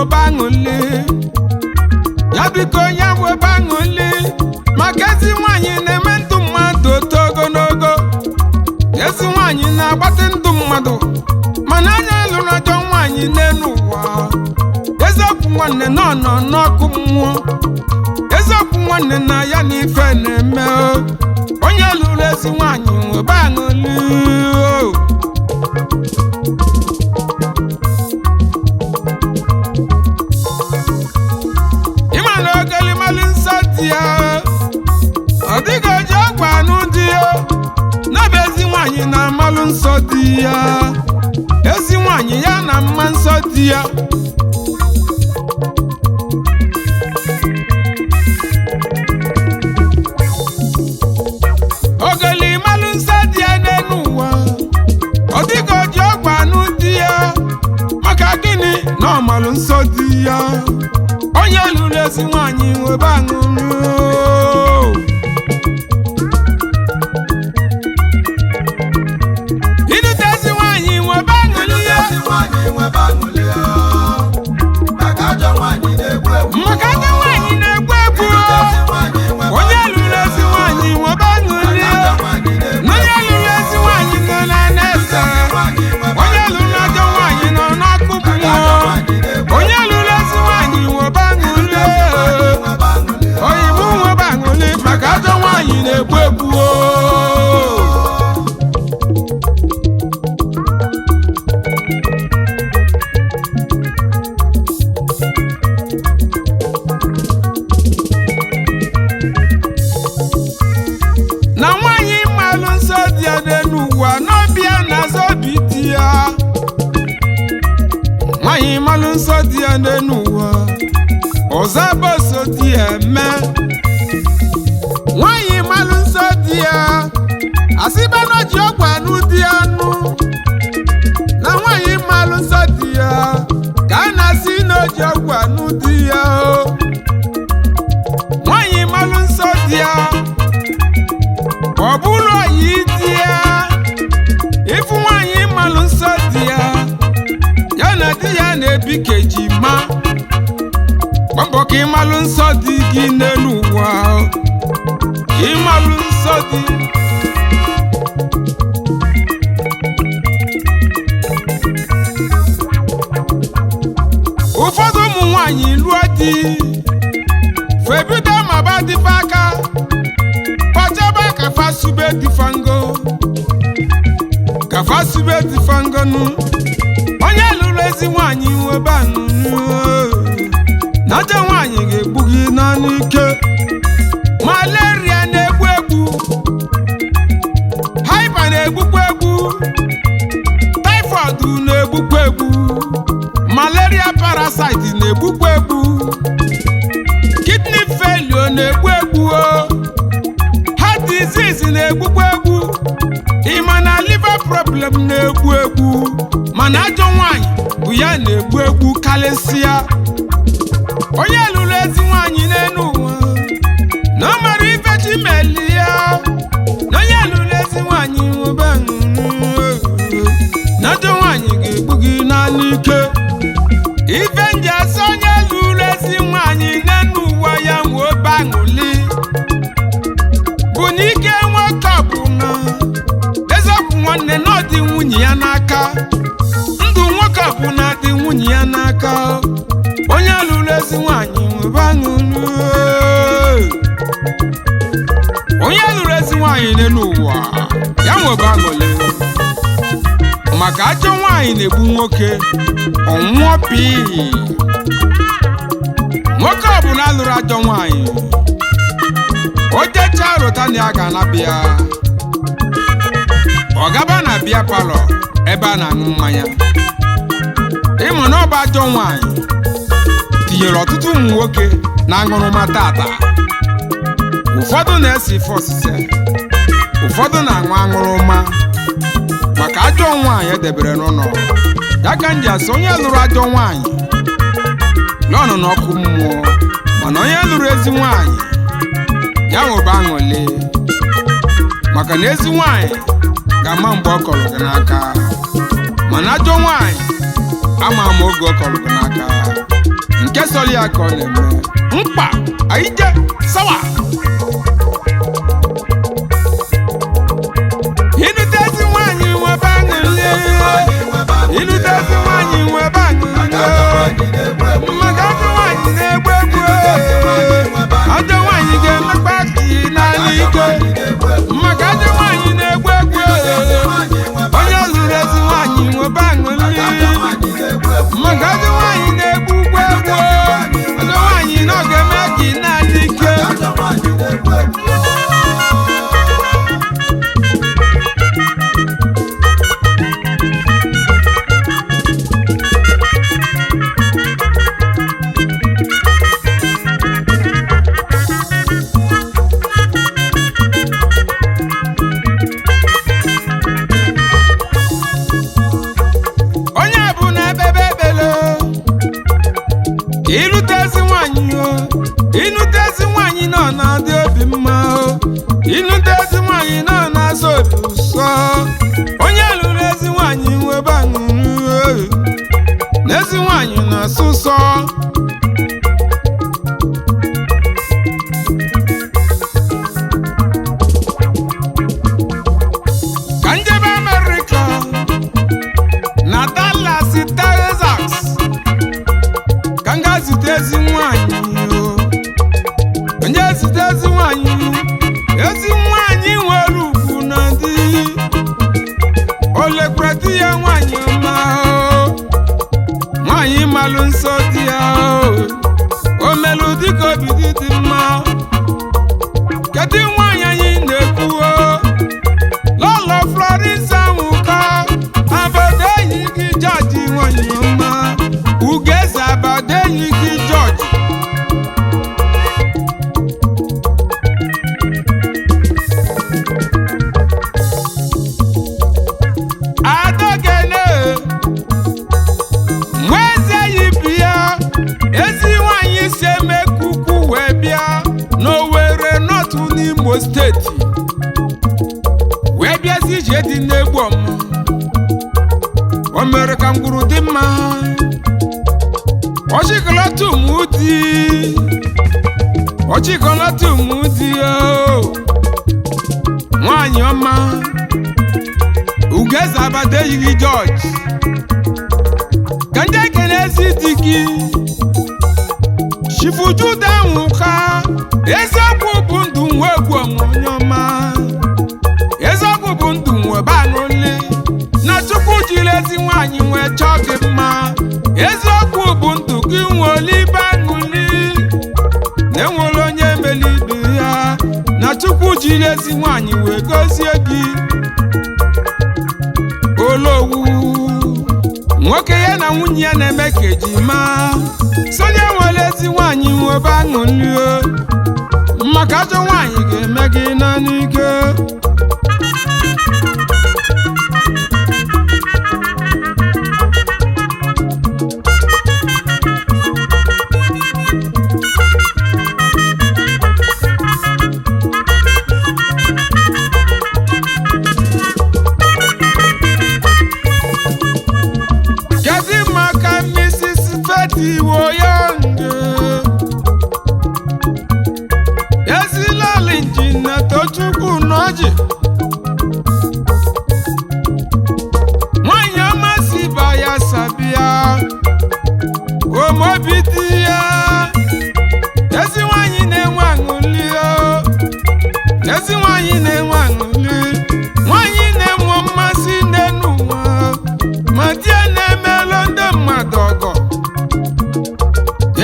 nwebe aṅụli ya biko onye nwebe aṅụli maka ezi nwaanyị na-eme ndụ mmadụ oto ogologo ezi nwaanyị na-agbatị ndụ mmadụ mana anya lụrụ ajọ nwaanyị n'elu ụwa eziokwu nwanne nọ n'ọkụ mmụọ eziokwu nwanne na ya na ife na-eme onye lụrụ ezi nwaanyị nwebe aṅụli ịma na ogelimalụ nsọ dị ya ọ dịghị oji ọgwụ anụ dị ya n'ebe ezi nwaanyị na amalụ nsọ dị ya ezi nwaanyị ya na mma nsọ dị ya ogelimalụ nsọ dị ya n'elu ụwa ọ dịghị oji ọgwụ anụ dị ya maka gịnị na ọmalụ nsọ dị ya onye lụrụ ezi nwaanyị nwebe aṅụli Iluta ezi nwaanyị nwebe aṅụli ya maka ajọ nwaanyị na-egbu egbu onye lụrụ ezi nwaanyị nwebe aṅụli ya onye lụrụ ezi nwaanyị nọ na nesa onye lụrụ ajọ nwaanyị nọ n'ọkụ mmụọ onye lụrụ ezi nwaanyị nwebe aṅụli oyibo nwebe aṅụli maka ajọ nwaanyị na-egbu egbu na nwaanyị mmalụ nsọ dị ya n'elu ụwa n'ọbịa na-azọ obi dị ya nwaanyị mmalụ nsọ dị ya n'elu ụwa ọzọ boso dị ya eme nwaanyị mmalụ nsọ dị ya asịba n'oji ọgwụ anụ dị ya nụ na nwaanyị mmalụ nsọ dị ya ka a na-asị n'oji ọgwụ anụ dị ya nwaanyị mmalụ nsọ dị ya ọ bụrụ oyi dị ya ịfụ nwaanyị mmalụ nsọ dị ya ya na di ya na-ebi ka ejima gbambọ ka ịmalụ nsọ dị gị n'elu ụwa ka ịmalụ nsọ dị ụfọdụ ụmụ nwaanyị lụọ di febido ma ba dịfa aka pachaba kafa sube difangonu onye lụrụ ezi nwaanyị nwebe aṅụli na ajọ nwaanyị ga-egbu gị n'ọnụ ike malaria na-egbu egbu hyper na-egbukwa egbu typhoid na-egbukwa egbu malaria parasite na-egbukwa egbu kidney failure na-egbu egbu heart disease na-egbukwa egbu ịma na liver problem na-egbu egbu mana ajọ nwaanyị bụ ya na-egbu egbu kalịsịa onye lụrụ ezi nwaanyị n'elu ụwa na ọ mara ife chi meli ya na onye lụrụ ezi nwaanyị nwebe aṅụli na ajọ nwaanyị ga-egbu gị n'anụ ike ife ndị asọ onye lụrụ ezi nwaanyị n'elu ụwa ya nwebe aṅụli bụ na ike nwoke ọbụla eziokwu nwanne na ọ dị nwunye ya n'aka ndụ nwoke ọbụla dị nwunye ya n'aka onye lụrụ ezi nwaanyị nwebe aṅụli onye lụrụ ezi nwaanyị n'elu ụwa ya nwebe aṅụli maka ajọ nwaanyị na-egbu nwoke ọnwụọ pii nwoke ọbụla lụrụ ajọ nwaanyị o jechaa rụta na ya ga-anabịa ọ gaba na bịa palọ ebe a na-aṅụ mmanya ịmụ na ọ bụ ajọ nwaanyị tinyere ọtụtụ ụmụ nwoke na aṅụrụma tata ụfọdụ na-ese ife ọsịse ụfọdụ na-aṅụ aṅụrụma maka ajọ nwaanyị edebere n'ụlọ ya ka ndị asị onye lụrụ ajọ nwaanyị n'ọnụ n'ọkụ mmụọ mana onye lụrụ ezi nwaanyị ya nwebe aṅụli maka na ezi nwaanyị ga-ama mgbe ọ kọrọ gị n'aka mana ajọ nwaanyị ama oge ọ kọrọ gị n'aka nke sọrọ ya ka ọ na-eme mkpa aije sawa inutezi nwanyị nwebe aṅụle inutezi nwanyị nwebe aṅụle maka ajọ nwanyị na-egbu egbu ajọ nwanyị ga-emekpa ka ị n'ala ike maka ajọ nwanyị na-egbu egbu onye lụrụ ezi nwanyị nwebe aṅụle maka ajọ nwanyị na-egbu ugwu egbu ajọ nwanyị na ọ ga-eme ka ị n'ala ike Ilutezi nwanyị o inutezi nwanyị nọ na-adị obi mma o inutezi nwanyị nọ na-asọ obi ụsọ onye lụrụ ezi nwanyị nwebe aṅụrị n'ezi nwanyị na-asụ ụsọ ka njebe Amerịka na Dallas, Texas zite ezi nwanyị onye zite ezi nwanyị nwere ugwu na dị olekweti ya nwanyị ọma nwanyị malụ nsọ dị ya o melụ dịka obi dị mma kedu nwanyị anyị na-ekwu lọlọ Florence Anwụka abada enyi gị George nwanyị ọma ugeze abada enyi gị George adogene nweze yi bịa ezi nwanyị si eme kuku wee bịa n'Owerri North n'Imo steeti wee bịazi ije dị n'Egbuoma o mere ka ngwuru dị mma ọchịkọlọtụ mụdi nwanyị ọma ugeze abada eyighi George ka ndị ekene ezi dị gị Chifujude Anwụka eziokwu bụ ndụ nwe Egbuoma onye ọma eziokwu bụ ndụ nwebe aṅụle na Chukwu jiri ezi nwanyị nwee chọọ gị mma eziokwu bụ ndụ gị nwe olibe aṅụli na-enwere onye emeli ibe ya na Chukwu jiri ezi nwanyị wee gọzie gị olowu nwoke ya na nwunye ya na-eme ka ejima sonye nwere ezi nwanyị nwebe aṅụli maka ajọ nwanyị ga-eme gị naanị ike nwanyị ọma si ba ya sabịa omobi di ya ezi nwanyị na-enwe aṅụli ezi nwanyị na-enwe aṅụli nwanyị na-enwe mmasị n'elu ụwa ma di ya na-emelụ ndị mmadụ ọgọ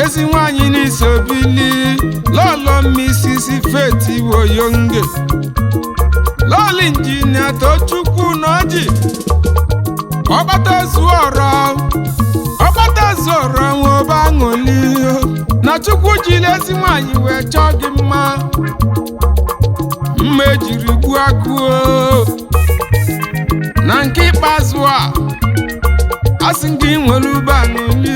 ezi nwanyị n'isobili lọlọ Mrs. Faith Iwoyonge lọlị injinia Tochukwu n'ọjị ọgbata zuọrọ nwebe aṅụli na Chukwu jiri ezi nwanyị wee chọọ gị mma ejiri gbuo agụ na nke ikpeazụ asị gị nwere ube aṅụli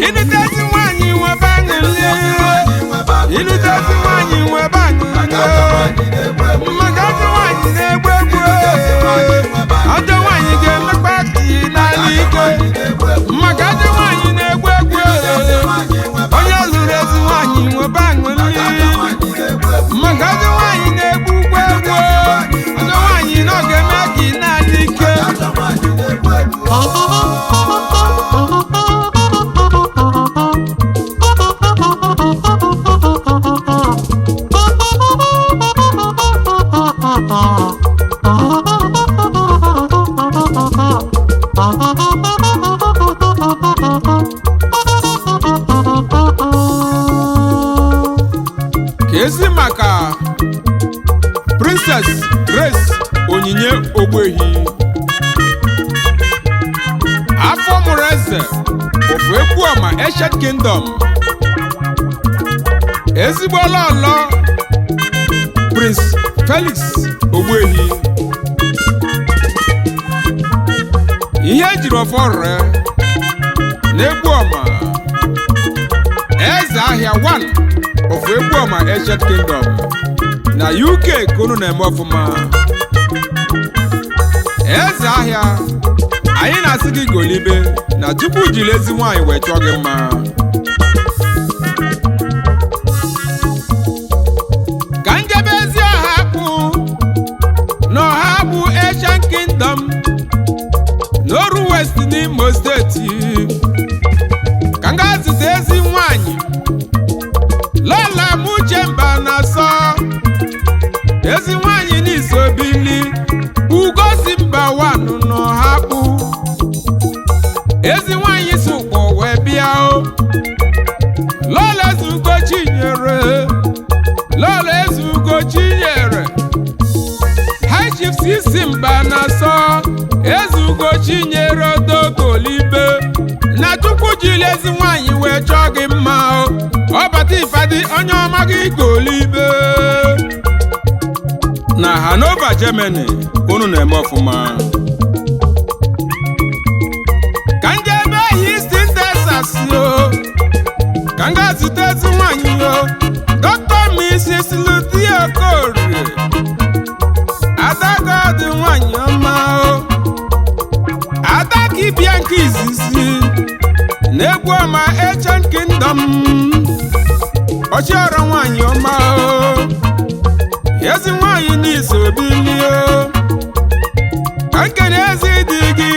inutezi nwanyị nwebe aṅụli inutezi nwanyị nwebe aṅụli maka ajọ nwanyị na-egbu egbu ajọ nwanyị ga-emekpa ka ị n'ala ike maka ajọ Ogbehi afọ mụrụ eze ofu Egbuoma Ancient Kingdom ezigbo ọlọ Prince Felix Ogbehi ihe ejiri ọfọ ree n'Egbuoma eze ahịa 1 ofu Egbuoma Ancient Kingdom na UK ka unu na-eme ọfụma eze ahịa anyị na-asị gị golibe na Chukwu jiri ezi nwaanyị wee chọọ gị mma ka njebe ezi ọha kpụ n'ọha bụ Ancient Kingdom n'Oru West n'Imo steeti ka m gaa zute ezi nwaanyị Lola Muchemba na sọ ezi nwaanyị n'isobili ugosi mba wanụ n'ọha kpụ ezi nwaanyị sụkpọ wee bịa o Lola Ezugo Chinyere Lola Ezugo Chinyere High Chief Sisi mba na sọ Ezugo Chinyere Odogolibe na Chukwu jiri ezi nwaanyị wee chọọ gị mma o ọbata ifadi onye ọma gị golibe na Hanover Germany unu na-eme ọfụma ka njebe Houston Texas yo ka nga zute ezi nwaanyị yo Dr. Mrs. Lutia Korie Adagodi nwaanyị ọma o Adaki bịa nke izizi n'Egbuoma Ancient Kingdom ọchịọrọ nwaanyị ọma o ezi nwaanyị n'isobili o ka nkene ezi dị gị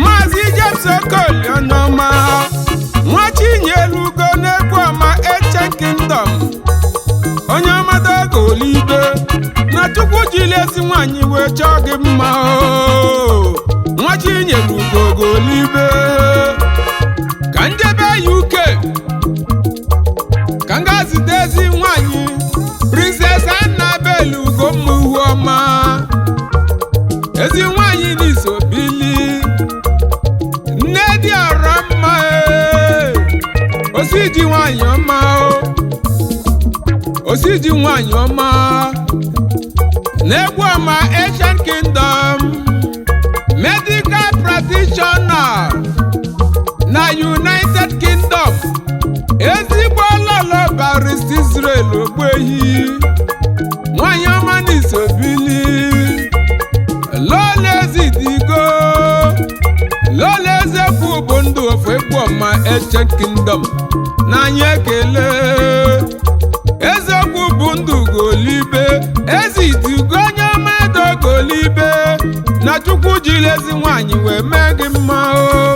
Maazị James Okoli onye ọma nwa Chinyelugo n'Egbuoma Ancient Kingdom onye ọma Dogolibe na Chukwu jiri ezi nwaanyị wee chọọ gị mma o nwa Chinyelugo Golibe ka njebe UK ka m gaa zute ezi nwaanyị Princess Annabel Ugommuhuoma ezi nwaanyị n'isobili nne dị ọra mma osiji nwaanyị ọma osiji nwaanyị ọma n'Egbuoma Ancient Kingdom medical practitioner na United Kingdom ezigbo lolo Barrister Israel Ogbehi nwaanyị ọma n'isobili Lola Ezidigo Lola Ezekwu bụ ndụ ofu Egbuoma Ancient Kingdom na anyị ekele Ezekwu bụ ndụ Golibe Ezidigo onye ọma Dogolibe na Chukwu jiri ezi nwaanyị wee mee gị mma o